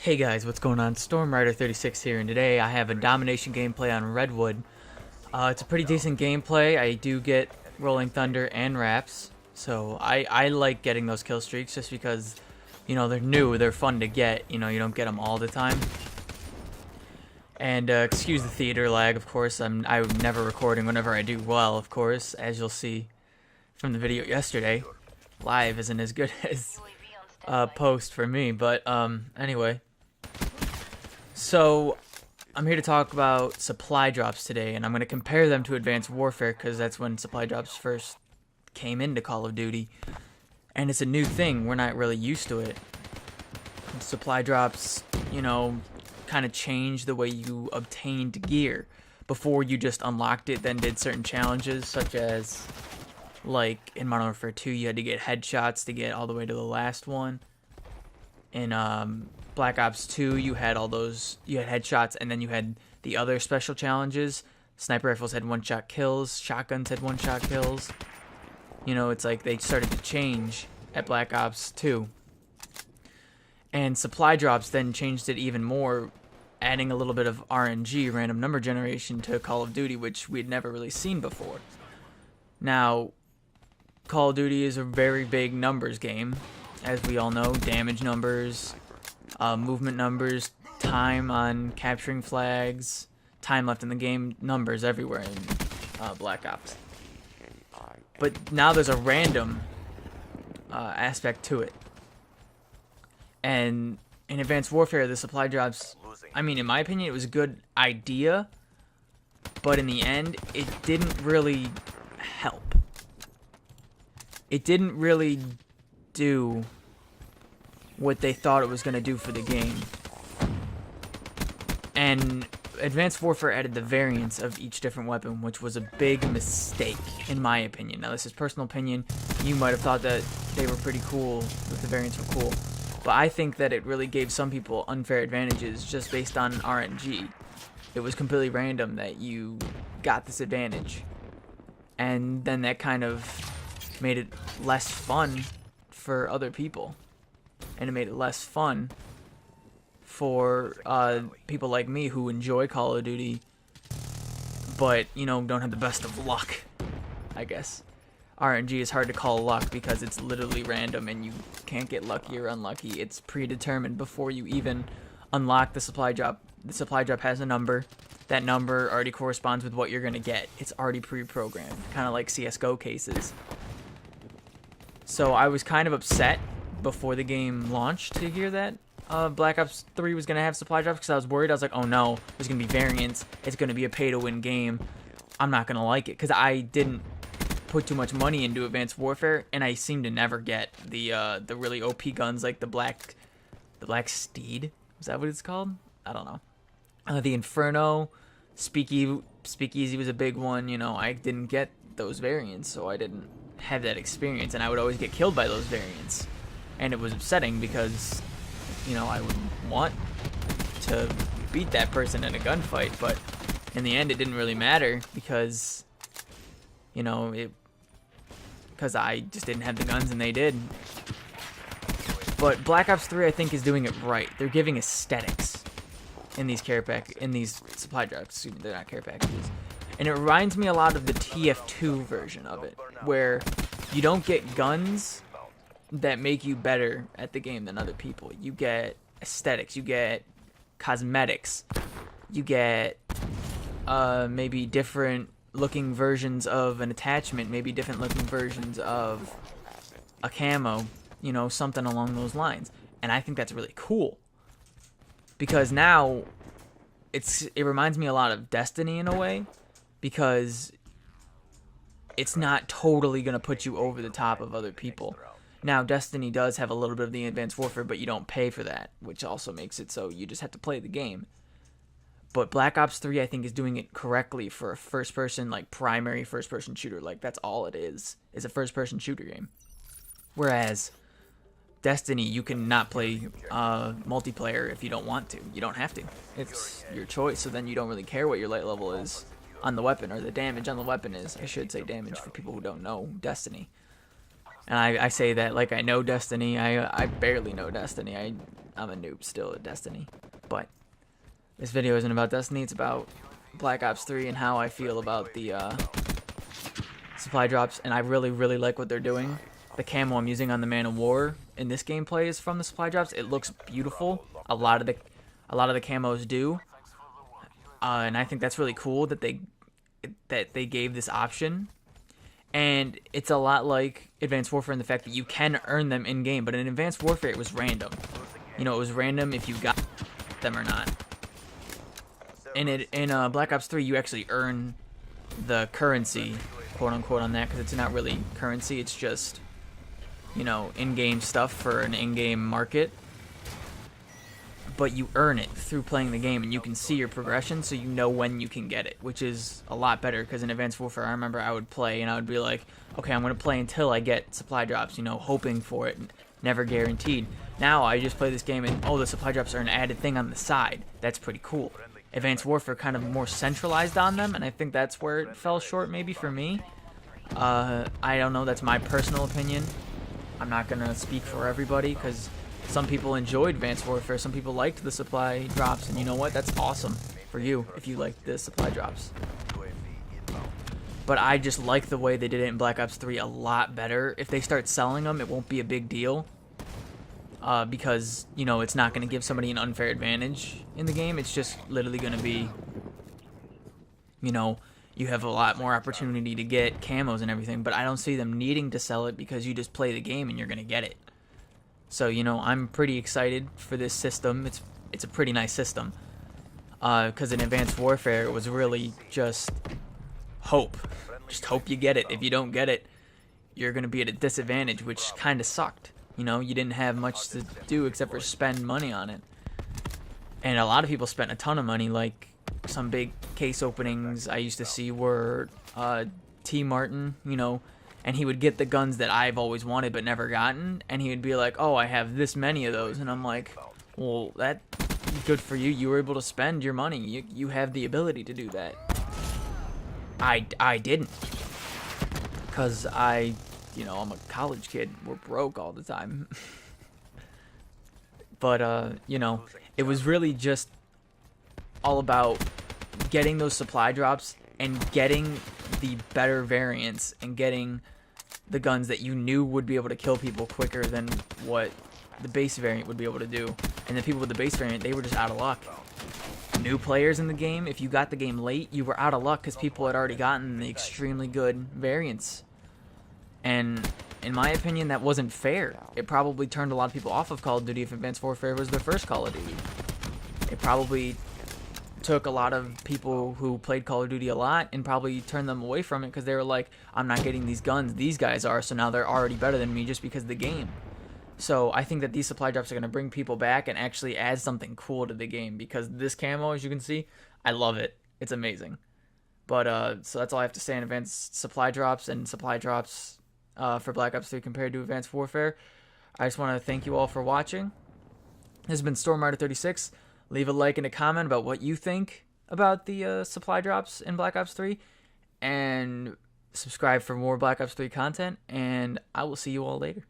Hey guys, what's going on? StormRider36 here, and today I have a domination gameplay on Redwood. It's a pretty decent gameplay. I do get Rolling Thunder and Wraps, so I like getting those kill streaks just because, you know, they're new, they're fun to get. You know, you don't get them all the time. And excuse the theater lag, of course. I'm never recording whenever I do well, of course, as you'll see from the video yesterday. Live isn't as good as post for me, but anyway. So, I'm here to talk about supply drops today, and I'm going to compare them to Advanced Warfare, because that's when supply drops first came into Call of Duty. And it's a new thing, we're not really used to it. Supply drops, you know, kind of changed the way you obtained gear. Before, you just unlocked it, then did certain challenges, such as, like, in Modern Warfare 2, you had to get headshots to get all the way to the last one. In Black Ops 2, you had headshots, and then you had the other special challenges. Sniper rifles had one-shot kills, shotguns had one-shot kills. You know, it's like they started to change at Black Ops 2. And supply drops then changed it even more, adding a little bit of RNG, random number generation, to Call of Duty, which we'd never really seen before. Now, Call of Duty is a very big numbers game, as we all know. Damage numbers, movement numbers, time on capturing flags, time left in the game, numbers everywhere in Black Ops. But now there's a random aspect to it. And in Advanced Warfare, the supply drops, I mean, in my opinion, it was a good idea, but in the end, it didn't really help. It didn't really do what they thought it was going to do for the game. And Advanced Warfare added the variants of each different weapon, which was a big mistake, in my opinion. Now, this is personal opinion. You might have thought that they were pretty cool, that the variants were cool. But I think that it really gave some people unfair advantages just based on RNG. It was completely random that you got this advantage. And then that kind of made it less fun for other people. And it made it less fun for people like me who enjoy Call of Duty, but, you know, don't have the best of luck, I guess. RNG is hard to call luck because it's literally random and you can't get lucky or unlucky. It's predetermined before you even unlock the supply drop. The supply drop has a number. That number already corresponds with what you're going to get. It's already pre-programmed, kind of like CSGO cases. So I was kind of upset before the game launched to hear that Black Ops 3 was going to have supply drops, because I was worried. I was like, oh no, there's going to be variants. It's going to be a pay-to-win game. I'm not going to like it, because I didn't put too much money into Advanced Warfare, and I seem to never get the really OP guns like the Black Steed. Is that what it's called? I don't know. The Inferno, Speakeasy was a big one. You know, I didn't get those variants, so I didn't have that experience, and I would always get killed by those variants. And it was upsetting because, you know, I would want to beat that person in a gunfight, but in the end it didn't really matter because, you know, because I just didn't have the guns and they did. But Black Ops 3, I think, is doing it right. They're giving aesthetics in these supply drops. Excuse me, they're not care packages. And it reminds me a lot of the TF2 version of it, where you don't get guns that make you better at the game than other people. You get aesthetics, you get cosmetics, you get maybe different looking versions of an attachment, maybe different looking versions of a camo, you know, something along those lines. And I think that's really cool, because now it reminds me a lot of Destiny in a way, because it's not totally going to put you over the top of other people. Now, Destiny does have a little bit of the Advanced Warfare, but you don't pay for that, which also makes it so you just have to play the game. But Black Ops 3, I think, is doing it correctly for a first-person, like, primary first-person shooter. Like, that's all it is a first-person shooter game. Whereas Destiny, you can not play multiplayer if you don't want to. You don't have to. It's your choice, so then you don't really care what your light level is on the weapon, or the damage on the weapon is. I should say damage for people who don't know Destiny. And I say that like I know Destiny. I barely know Destiny. I'm a noob still at Destiny. But this video isn't about Destiny. It's about Black Ops 3 and how I feel about the supply drops. And I really, really like what they're doing. The camo I'm using on the Man of War in this gameplay is from the supply drops. It looks beautiful. A lot of the camos do. And I think that's really cool that they gave this option. And it's a lot like Advanced Warfare in the fact that you can earn them in game, but in Advanced Warfare it was random. You know, it was random if you got them or not. In Black Ops 3, you actually earn the currency, quote unquote, on that, because it's not really currency. It's just, you know, in-game stuff for an in-game market. But you earn it through playing the game, and you can see your progression, so you know when you can get it, which is a lot better, because in Advanced Warfare, I remember I would play, and I would be like, okay, I'm going to play until I get supply drops, you know, hoping for it, never guaranteed. Now, I just play this game, and, oh, the supply drops are an added thing on the side. That's pretty cool. Advanced Warfare kind of more centralized on them, and I think that's where it fell short, maybe, for me. I don't know, that's my personal opinion. I'm not going to speak for everybody, because some people enjoyed Advanced Warfare, some people liked the supply drops, and you know what? That's awesome for you if you like the supply drops. But I just like the way they did it in Black Ops 3 a lot better. If they start selling them, it won't be a big deal. Because, you know, it's not going to give somebody an unfair advantage in the game. It's just literally going to be, you know, you have a lot more opportunity to get camos and everything. But I don't see them needing to sell it because you just play the game and you're going to get it. So, you know, I'm pretty excited for this system. It's a pretty nice system. Because in Advanced Warfare, it was really just hope. Just hope you get it. If you don't get it, you're going to be at a disadvantage, which kind of sucked. You know, you didn't have much to do except for spend money on it. And a lot of people spent a ton of money, like some big case openings I used to see were T. Martin, you know, and he would get the guns that I've always wanted but never gotten, and he would be like, oh, I have this many of those, and I'm like, well, that's good for you. You were able to spend your money. You have the ability to do that. I didn't, because you know, I'm a college kid. We're broke all the time. But, you know, it was really just all about getting those supply drops and getting the better variants and getting the guns that you knew would be able to kill people quicker than what the base variant would be able to do. And the people with the base variant, they were just out of luck. New players in the game, if you got the game late, you were out of luck because people had already gotten the extremely good variants. And in my opinion, that wasn't fair. It probably turned a lot of people off of Call of Duty if Advanced Warfare was their first Call of Duty. It probably took a lot of people who played Call of Duty a lot and probably turned them away from it because they were like, I'm not getting these guns, these guys are, so now they're already better than me just because of the game. So I think that these supply drops are going to bring people back and actually add something cool to the game, because this camo, as you can see, I love it. It's amazing. But so that's all I have to say on Advanced supply drops and supply drops for Black Ops 3 compared to Advanced Warfare. I just want to thank you all for watching. This has been StormRider36. Leave a like and a comment about what you think about the supply drops in Black Ops 3. And subscribe for more Black Ops 3 content. And I will see you all later.